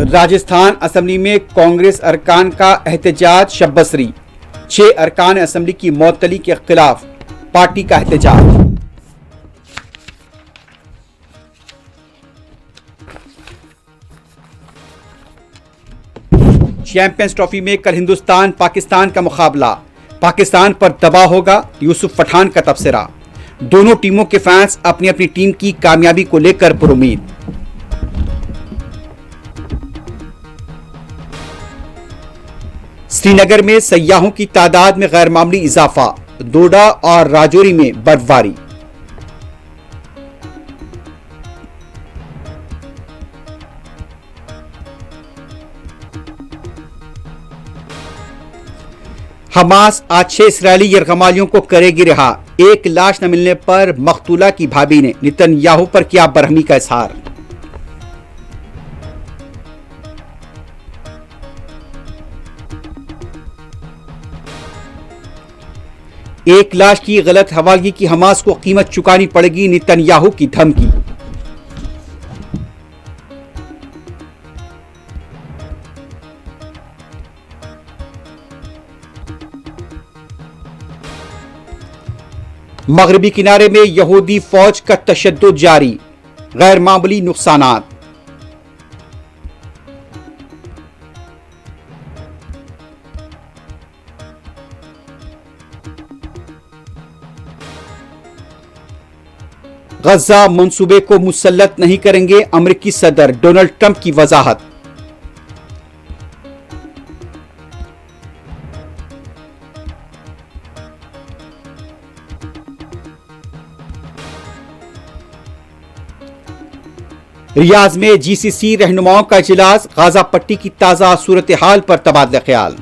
Rajasthan assembly में कांग्रेस अरकान का एहतजाज शब्बसरी। 6 अरकान असेंबली की मअतली के खिलाफ पार्टी का एहतजाज। चैंपियंस ट्रॉफी में कल हिंदुस्तान पाकिस्तान का मुकाबला। पाकिस्तान पर दबाव होगा, यूसुफ पठान का तबसरा। दोनों टीमों के फैंस अपनी अपनी टीम की कामयाबी को लेकर पुरुमीद। श्रीनगर में सयाहों की तादाद में गैर मामूली इजाफा। डोडा और राजौरी में बर्फबारी। हमास आज 6 इस्राएली यरगमालियों को करेगी रिहा। एक लाश न मिलने पर मकतूला की भाभी ने नेतन्याहू पर किया बरहमी का इजहार। एक लाश की गलत हवालगी की हमास को कीमत चुकानी पड़ेगी, नेतन्याहू की धमकी। मगरबी किनारे में यहूदी फौज का तशद्दुद जारी। गैर मामूली नुकसानात। गजा मंसूबे को मुसल्लत नहीं करेंगे, अमेरिकी सदर डोनाल्ड ट्रंप की वजाहत। रियाज में जीसीसी रहनुमाओं का इजलास। गाजा पट्टी की ताजा सूरत हाल पर तबादला ख्याल।